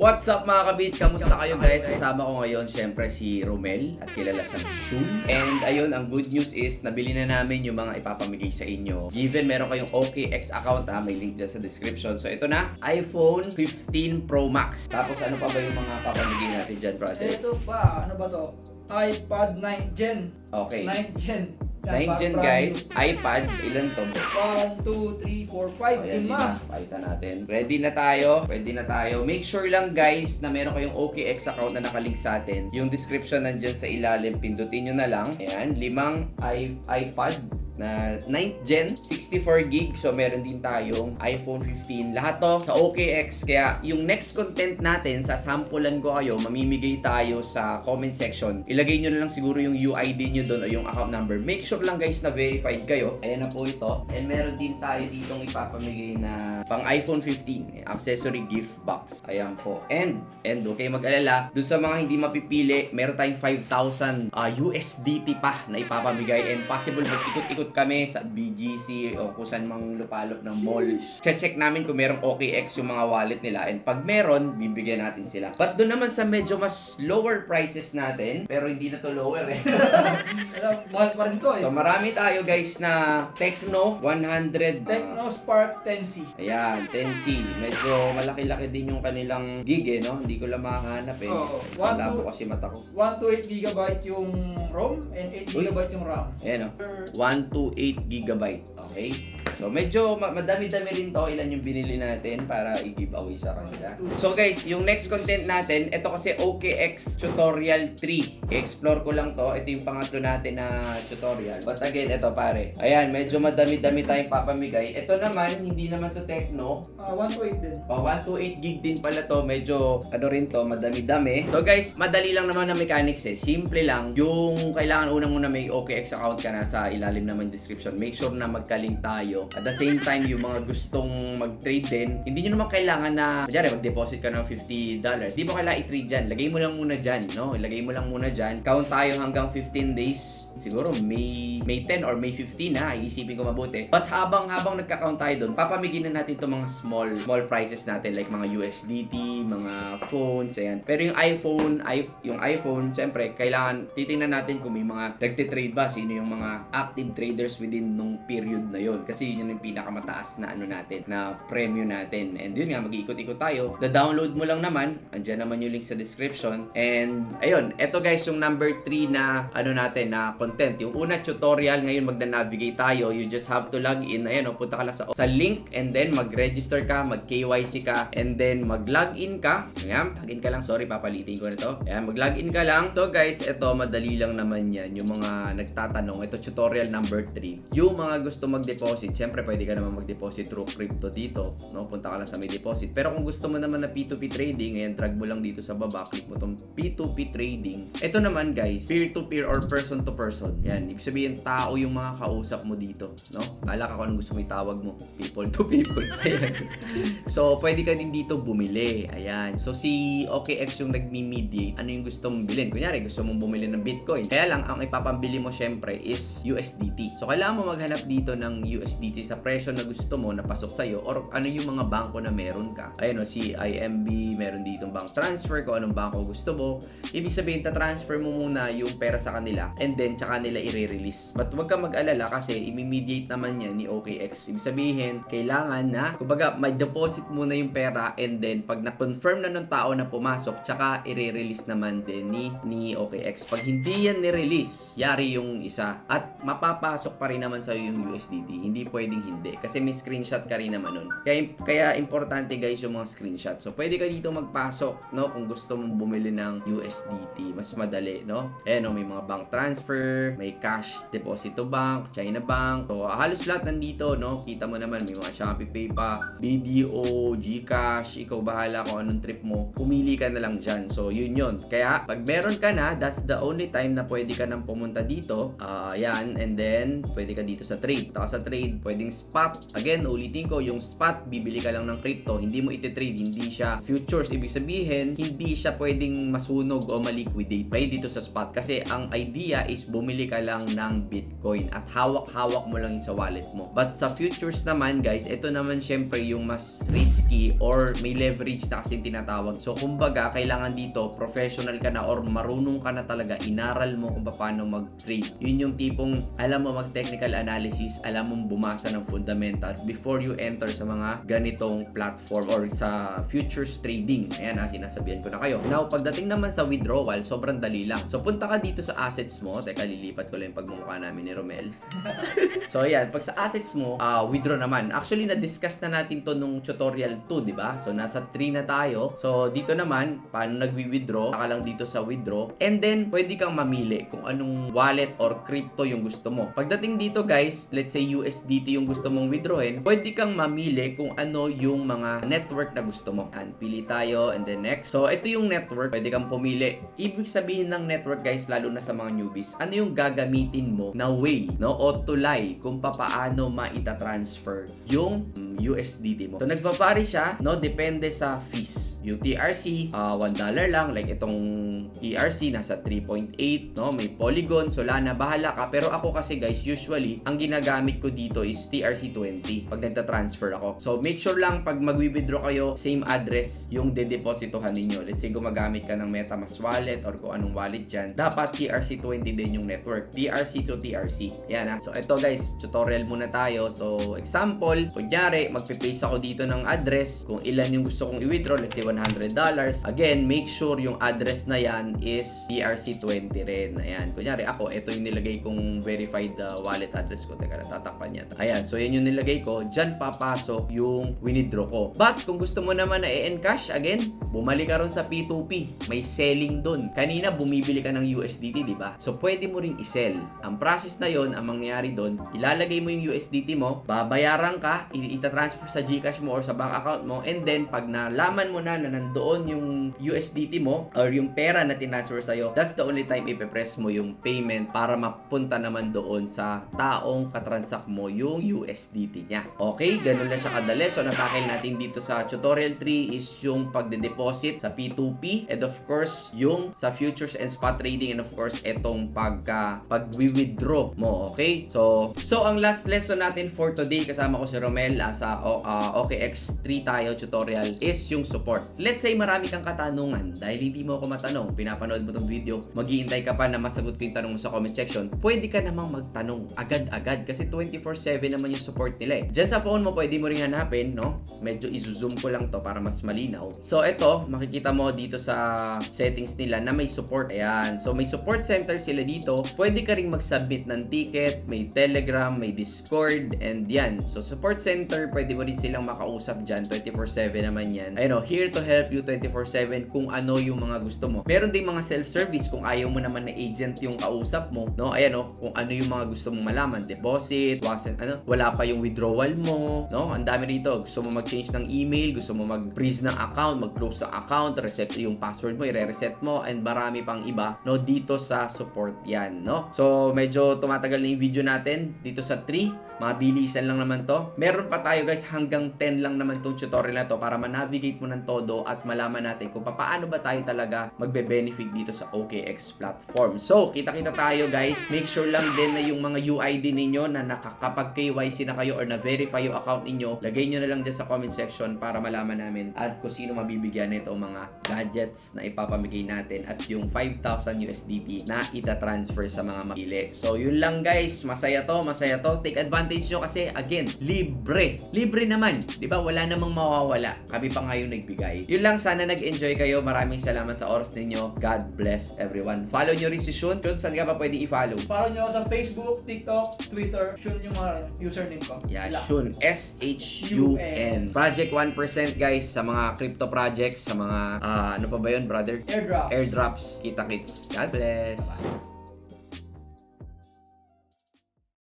What's up mga kabit? Kamusta kayo guys? Kasama ko ngayon syempre si Romel at kilala siyang Shun. And ayun, ang good news is nabili na namin yung mga ipapamigay sa inyo. Given meron kayong OKX account may link dyan sa description. So ito na, iPhone 15 Pro Max. Tapos ano pa ba yung mga papamigay natin dyan, brother? Ito pa, ano ba to? iPad 9th Gen. Okay. 9th Gen. 9 Gen guys, iPad, ilan to? 1, 2, 3, 4, 5, Ayan, 5. pakita natin. Ready na tayo. Ready na tayo. Make sure lang guys na meron kayong OKX account na nakalink sa atin. Yung description nandyan sa ilalim. Pindutin nyo na lang. Ayan, 5 iPad na 9th Gen, 64 gig. So, meron din tayong iPhone 15. Lahat to sa OKX. Kaya, yung next content natin, sasampulan ko kayo, mamimigay tayo sa comment section. Ilagay nyo na lang siguro yung UID nyo doon o yung account number. Make sure lang guys na verified kayo. Ayan na po ito. And meron din tayo ditong ipapamigay na pang iPhone 15. Accessory gift box. Ayan po. And okay mag-alala, dun sa mga hindi mapipili, meron tayong 5,000 USDT pa na ipapamigay. And possible mag-ikot-ikot kami sa BGC o kung saan mang lupalop ng mall. Check namin kung merong OKX yung mga wallet nila, and pag meron, bibigyan natin sila. But doon naman sa medyo mas lower prices natin, pero hindi na to lower eh. Mahal pa rin to eh. So marami tayo guys na Tecno 100. Tecno Spark 10C. Ayan, 10C. Medyo malaki-laki din yung kanilang gig eh, no? Hindi ko lang makahanap eh. Oo. Malabo kasi mata ko. 128GB yung ROM and 8GB yung RAM. Ayan o. 128 gigabyte. Okay? So, medyo madami-dami rin to. Ilan yung binili natin para i-giveaway sa kanila. So, guys, yung next content natin, ito kasi OKX Tutorial 3. I-explore ko lang to. Ito yung pangatlo natin na tutorial. But again, ito pare. Ayan, medyo madami-dami tayong papamigay. Ito naman, hindi naman to Tecno. 128 din. 128 gig din pala to. Medyo, ano rin to, madami-dami. So, guys, madali lang naman na mechanics eh. Simple lang. Yung kailangan unang muna may OKX account ka na, sa ilalim naman description. Make sure na magka-link tayo. At the same time, yung mga gustong mag-trade din, hindi nyo naman kailangan na, kunyari, mag-deposit ka ng $50. Hindi mo kailangan i-trade dyan. Lagay mo lang muna dyan, no? Ilagay mo lang muna dyan. Count tayo hanggang 15 days. Siguro May 10 or May 15 ha. Iisipin ko mabuti. But habang nagka-count tayo doon, papamigin na natin itong mga small prices natin, like mga USDT, mga phones, ayan. Pero yung iPhone, syempre, kailangan titingnan natin kung may mga nagtitrade ba, sino yung mga active traders within nung period na yon. Kasi yun yung pinakamataas na ano natin, na premium natin. And yun nga, mag-iikot-ikot tayo. The-download mo lang naman, andyan naman yung link sa description. And ayun, eto guys, yung number 3 na ano natin, na content. Yung una tutorial, ngayon magna-navigate tayo. You just have to log in. Ayan, punta ka lang sa link, and then mag-register ka, mag-KYC ka, and then mag-login ka. Ayan, login ka lang. Sorry, papalitin ko na to. Ayan, mag-login ka lang. So guys, eto, madali lang naman yan. Yung mga nagtatanong, ito tutorial number 3. Yung mga gusto mag-deposit, syempre pwede ka naman mag-deposit through crypto dito, no? Punta ka lang sa may deposit. Pero kung gusto mo naman na P2P trading, ayan, drag mo lang dito sa baba, click mo tong P2P trading. Ito naman guys, peer-to-peer or person-to-person. Yan, ibig sabihin tao yung mga kausap mo dito, no? Bala ka kung anong gusto mo itawag mo, people to people. Ayan. So, pwede ka din dito bumili. Ayan. So, si OKX yung nagmi-mediate. Ano yung gusto mong bilhin? Kunyari, gusto mong bumili ng Bitcoin. Kaya lang, ang ipapambili mo syempre is USDT. So, kailangan mo maghanap dito ng USDT sa presyo na gusto mo na pasok sa'yo, or ano yung mga bangko na meron ka. Ayan o, si IMB, meron ditong bank transfer, kung anong bangko gusto mo. Ibig sabihin, ta-transfer mo muna yung pera sa kanila, and then, tsaka nila i-release. But huwag ka mag-alala kasi i-mediate naman yan ni OKX. Ibig sabihin, kailangan na, kumbaga, may deposit muna yung pera, and then, pag na-confirm na ng tao na pumasok, tsaka i-release naman din ni OKX. Pag hindi yan ni-release, yari yung isa, at mapapasok pa rin naman sa'yo yung USDT. Hindi pwedeng hindi. Kasi may screenshot ka rin naman nun. Kaya importante guys yung mga screenshot. So, pwede ka dito magpasok, no? Kung gusto mong bumili ng USDT. Mas madali, no? Ayan, no? May mga bank transfer, may cash deposit to bank, China Bank. So, halos lahat nandito, no? Kita mo naman, may mga Shopee Pay pa, BDO, GCash, ikaw bahala kung anong trip mo. Pumili ka na lang dyan. So, yun. Kaya, pag meron ka na, that's the only time na pwede ka nang pumunta dito. Yan. And then, pwede ka dito sa trade. Taka sa trade, pwedeng spot. Again, ulitin ko, yung spot, bibili ka lang ng crypto. Hindi mo iti-trade. Hindi siya futures. Ibig sabihin, sabihin, hindi siya pwedeng masunog o maliquidate pa dito sa spot kasi ang idea is bumili ka lang ng Bitcoin at hawak-hawak mo lang yung sa wallet mo. But sa futures naman guys, ito naman syempre yung mas risky or may leverage na kasi tinatawag. So kumbaga, kailangan dito professional ka na or marunong ka na talaga, inaral mo kung paano mag-trade. Yun yung tipong alam mo mag-technical analysis, alam mo bumasa ng fundamentals before you enter sa mga ganitong platform or sa futures trading. Ayan sinasabihan ko na kayo. Now, pagdating naman sa withdrawal, sobrang dali lang. So, punta ka dito sa assets mo. Teka, lilipat ko lang yung pagmumukha namin ni Romel. So, ayan. Pag sa assets mo, withdraw naman. Actually, na-discuss na natin to nung tutorial 2, di ba? So, nasa 3 na tayo. So, dito naman, paano nag-withdraw? Saka lang dito sa withdraw. And then, pwede kang mamili kung anong wallet or crypto yung gusto mo. Pagdating dito, guys, let's say USDT yung gusto mong withdrawin, pwede kang mamili kung ano yung mga network na gusto mo. Pili tayo and then next. So, ito yung network. Pwede kang pumili. Ibig sabihin ng network, guys, lalo na sa mga newbies, ano yung gagamitin mo na way, no? O tulay kung paano maita-transfer yung USDT mo. So, nagva-vary siya, no? Depende sa fees. Yung TRC, $1 lang. Like itong ERC, nasa 3.8, no? May Polygon, Solana, bahala ka. Pero ako kasi, guys, usually, ang ginagamit ko dito is TRC20 pag nagta-transfer ako. So, make sure lang pag mag-withdraw kayo, same address yung dedepositohan ninyo. Let's say, gumagamit ka ng MetaMask wallet or kung anong wallet dyan, dapat TRC20 din yung network. TRC to TRC. Yan So, ito guys, tutorial muna tayo. So, example, kunyari, magpipaste ako dito ng address kung ilan yung gusto kong i-withdraw. Let's say, $100. Again, make sure yung address na yan is TRC20 rin. Ayan. Kunyari, ako, ito yung nilagay kong verified wallet address ko. Teka, natatakpan niya. Ayan. So, yan yung nilagay ko. Diyan papasok yung withdraw ko. But, kung gusto mo naman na i-encash, again, bumalik ka ron sa P2P. May selling dun. Kanina, bumibili ka ng USDT, di ba? So, pwede mo ring i-sell. Ang process na yon, ang mangyayari dun, ilalagay mo yung USDT mo, babayaran ka, ita-transfer sa GCash mo or sa bank account mo, and then, pag nalaman mo na nandoon yung USDT mo or yung pera na tinransfer sa'yo, that's the only time ipe-press mo yung payment para mapunta naman doon sa taong katransact mo yung USDT niya. Okay? Ganun lang siya kadali. So, natakil natin dito sa tutorial 3 is yung pagde-deposit sa P2P and of course, yung sa futures and spot trading and of course, etong pag-withdraw mo. Okay? So, ang last lesson natin for today, kasama ko si Romel sa OKX3 tayo tutorial is yung support. Let's say marami kang katanungan dahil hindi mo ako matanong, pinapanood mo tong video, maghihintay ka pa na masagot ko yung tanong mo sa comment section, pwede ka namang magtanong agad-agad kasi 24/7 naman yung support nila eh. Diyan sa phone mo, pwede mo ring hanapin, no? Medyo izo-zoom ko lang to para mas malinaw. So, ito, makikita mo dito sa settings nila na may support. Ayan. So, may support center sila dito. Pwede ka ring mag-submit ng ticket, may Telegram, may Discord, and yan. So, support center, pwede mo rin silang makausap dyan. 24/7 naman yan. Ayun, here to help you 24/7 kung ano yung mga gusto mo. Meron ding mga self-service kung ayaw mo naman na agent yung kausap mo, no? Ayan, kung ano yung mga gusto mong malaman, deposit, wala pa yung withdrawal mo, no? Ang dami rito. Gusto mo mag-change ng email, gusto mo mag-freeze ng account, mag-close ng account, reset yung password mo, i-reset mo, and marami pang iba, no? Dito sa support yan, no? So, medyo tumatagal na yung video natin dito sa 3. Mabilisan lang naman to. Meron pa tayo guys, hanggang 10 lang naman tong tutorial na to para ma-navigate mo ng todo at malaman natin kung paano ba tayo talaga magbe-benefit dito sa OKX platform. So, kita-kita tayo guys. Make sure lang din na yung mga UID ninyo na nakakapag KYC na kayo or na-verify yung account ninyo, lagay nyo na lang dyan sa comment section para malaman namin at kung sino mabibigyan nito mga gadgets na ipapamigay natin at yung 5,000 USDT na ita-transfer sa mga mapili. So, yun lang guys. Masaya to. Take advantage nyo kasi again, libre naman, di ba? Wala namang mawawala, kami pa nga yung nagbigay. Yun lang, sana nag-enjoy kayo. Maraming salamat sa oras ninyo. God bless everyone. Follow nyo rin si Shun. Saan ka pa pwede i-follow? Follow nyo ako sa Facebook, TikTok, Twitter. Shun yung mga username ko. Yeah, Shun, SHUN. Project 1% guys sa mga crypto projects, sa mga ano pa ba yun, brother? Airdrops. Kita-kits. God bless. Bye-bye.